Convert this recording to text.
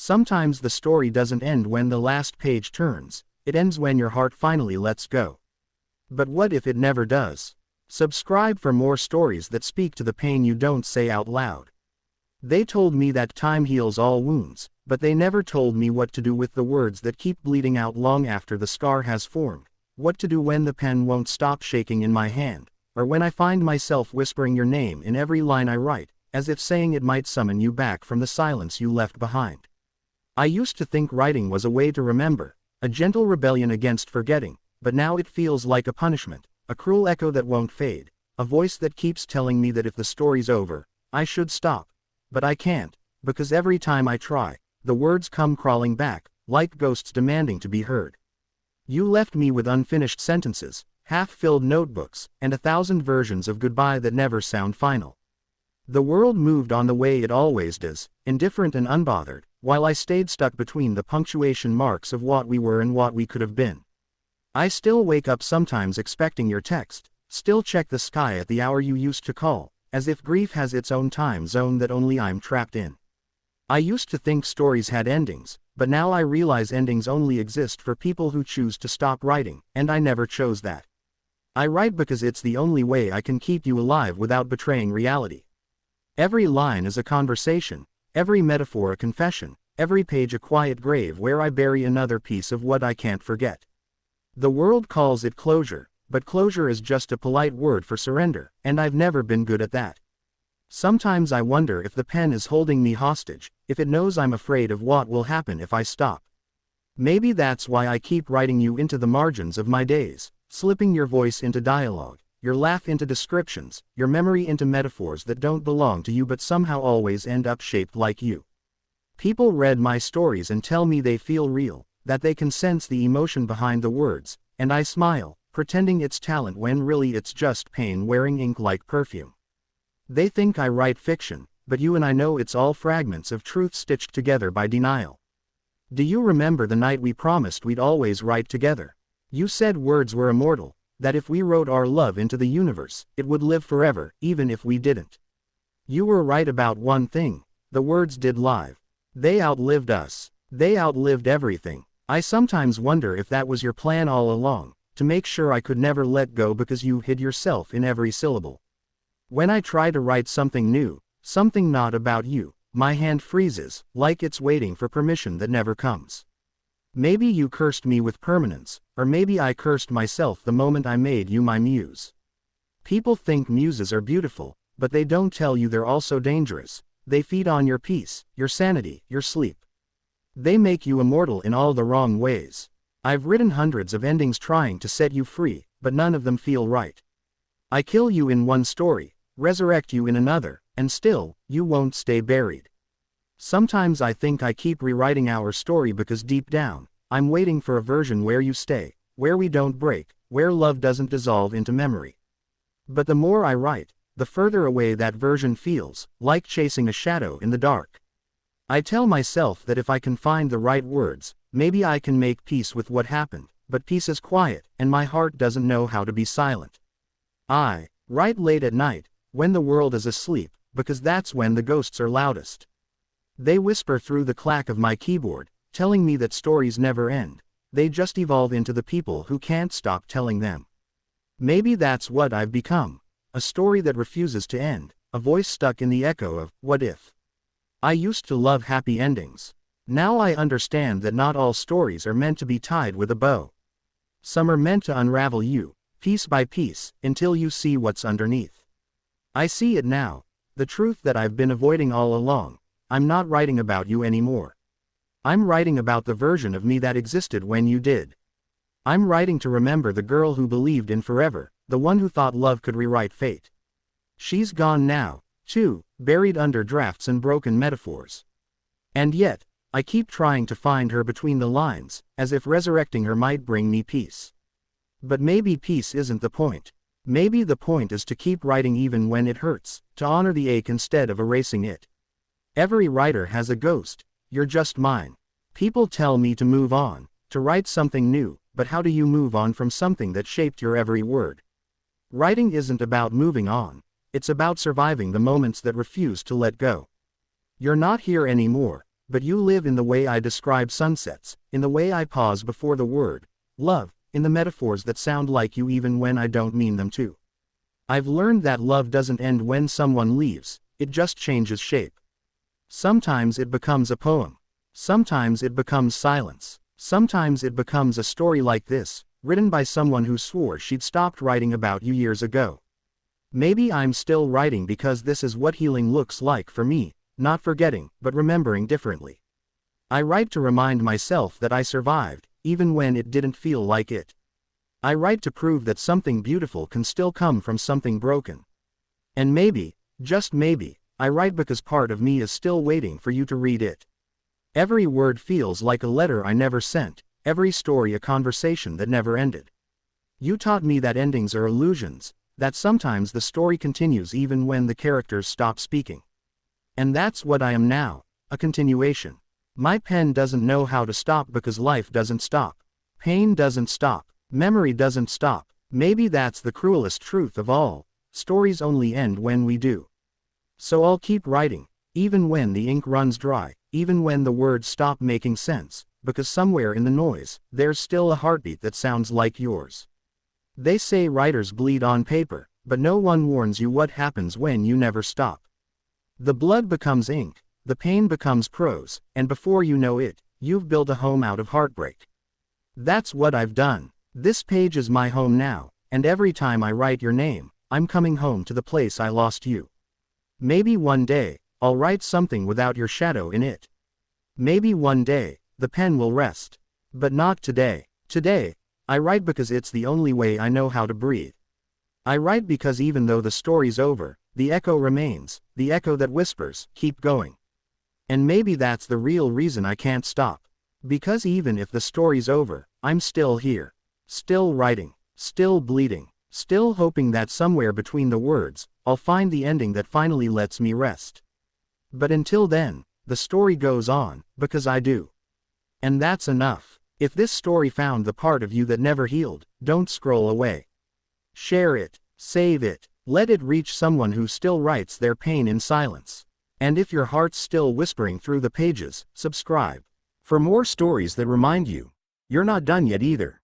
Sometimes the story doesn't end when the last page turns, it ends when your heart finally lets go. But what if it never does? Subscribe for more stories that speak to the pain you don't say out loud. They told me that time heals all wounds, but they never told me what to do with the words that keep bleeding out long after the scar has formed, what to do when the pen won't stop shaking in my hand, or when I find myself whispering your name in every line I write, as if saying it might summon you back from the silence you left behind. I used to think writing was a way to remember, a gentle rebellion against forgetting, but now it feels like a punishment, a cruel echo that won't fade, a voice that keeps telling me that if the story's over, I should stop. But I can't, because every time I try, the words come crawling back, like ghosts demanding to be heard. You left me with unfinished sentences, half-filled notebooks, and 1,000 versions of goodbye that never sound final. The world moved on the way it always does, indifferent and unbothered, while I stayed stuck between the punctuation marks of what we were and what we could have been. I still wake up sometimes expecting your text, still check the sky at the hour you used to call, as if grief has its own time zone that only I'm trapped in. I used to think stories had endings, but now I realize endings only exist for people who choose to stop writing, and I never chose that. I write because it's the only way I can keep you alive without betraying reality. Every line is a conversation, every metaphor a confession, every page a quiet grave where I bury another piece of what I can't forget. The world calls it closure, but closure is just a polite word for surrender, and I've never been good at that. Sometimes I wonder if the pen is holding me hostage, if it knows I'm afraid of what will happen if I stop. Maybe that's why I keep writing you into the margins of my days, slipping your voice into dialogue, your laugh into descriptions, your memory into metaphors that don't belong to you but somehow always end up shaped like you. People read my stories and tell me they feel real, that they can sense the emotion behind the words, and I smile, pretending it's talent when really it's just pain wearing ink like perfume. They think I write fiction, but you and I know it's all fragments of truth stitched together by denial. Do you remember the night we promised we'd always write together? You said words were immortal, that if we wrote our love into the universe, it would live forever, even if we didn't. You were right about one thing, the words did live. They outlived us. They outlived everything. I sometimes wonder if that was your plan all along, to make sure I could never let go because you hid yourself in every syllable. When I try to write something new, something not about you, my hand freezes, like it's waiting for permission that never comes. Maybe you cursed me with permanence, or maybe I cursed myself the moment I made you my muse. People think muses are beautiful, but they don't tell you they're also dangerous. They feed on your peace, your sanity, your sleep. They make you immortal in all the wrong ways. I've written hundreds of endings trying to set you free, but none of them feel right. I kill you in one story, resurrect you in another, and still, you won't stay buried. Sometimes I think I keep rewriting our story because deep down, I'm waiting for a version where you stay, where we don't break, where love doesn't dissolve into memory. But the more I write, the further away that version feels, like chasing a shadow in the dark. I tell myself that if I can find the right words, maybe I can make peace with what happened, but peace is quiet, and my heart doesn't know how to be silent. I write late at night, when the world is asleep, because that's when the ghosts are loudest. They whisper through the clack of my keyboard, telling me that stories never end. They just evolve into the people who can't stop telling them. Maybe that's what I've become. A story that refuses to end, a voice stuck in the echo of, what if? I used to love happy endings. Now I understand that not all stories are meant to be tied with a bow. Some are meant to unravel you, piece by piece, until you see what's underneath. I see it now, the truth that I've been avoiding all along. I'm not writing about you anymore. I'm writing about the version of me that existed when you did. I'm writing to remember the girl who believed in forever, the one who thought love could rewrite fate. She's gone now, too, buried under drafts and broken metaphors. And yet, I keep trying to find her between the lines, as if resurrecting her might bring me peace. But maybe peace isn't the point. Maybe the point is to keep writing even when it hurts, to honor the ache instead of erasing it. Every writer has a ghost. You're just mine. People tell me to move on, to write something new, but how do you move on from something that shaped your every word? Writing isn't about moving on. It's about surviving the moments that refuse to let go. You're not here anymore, but you live in the way I describe sunsets, in the way I pause before the word love, in the metaphors that sound like you even when I don't mean them to. I've learned that love doesn't end when someone leaves, it just changes shape. Sometimes it becomes a poem. Sometimes it becomes silence. Sometimes it becomes a story like this, written by someone who swore she'd stopped writing about you years ago. Maybe I'm still writing because this is what healing looks like for me, not forgetting, but remembering differently. I write to remind myself that I survived, even when it didn't feel like it. I write to prove that something beautiful can still come from something broken. And maybe, just maybe, I write because part of me is still waiting for you to read it. Every word feels like a letter I never sent, every story a conversation that never ended. You taught me that endings are illusions, that sometimes the story continues even when the characters stop speaking. And that's what I am now, a continuation. My pen doesn't know how to stop because life doesn't stop. Pain doesn't stop. Memory doesn't stop. Maybe that's the cruelest truth of all. Stories only end when we do. So I'll keep writing, even when the ink runs dry, even when the words stop making sense, because somewhere in the noise, there's still a heartbeat that sounds like yours. They say writers bleed on paper, but no one warns you what happens when you never stop. The blood becomes ink, the pain becomes prose, and before you know it, you've built a home out of heartbreak. That's what I've done. This page is my home now, and every time I write your name, I'm coming home to the place I lost you. Maybe one day, I'll write something without your shadow in it. Maybe one day, the pen will rest. But not today. Today, I write because it's the only way I know how to breathe. I write because even though the story's over, the echo remains, the echo that whispers, keep going. And maybe that's the real reason I can't stop. Because even if the story's over, I'm still here. Still writing, still bleeding, still hoping that somewhere between the words, I'll find the ending that finally lets me rest. But until then, the story goes on, because I do. And that's enough. If this story found the part of you that never healed, don't scroll away. Share it, save it, let it reach someone who still writes their pain in silence. And if your heart's still whispering through the pages, subscribe. For more stories that remind you, you're not done yet either.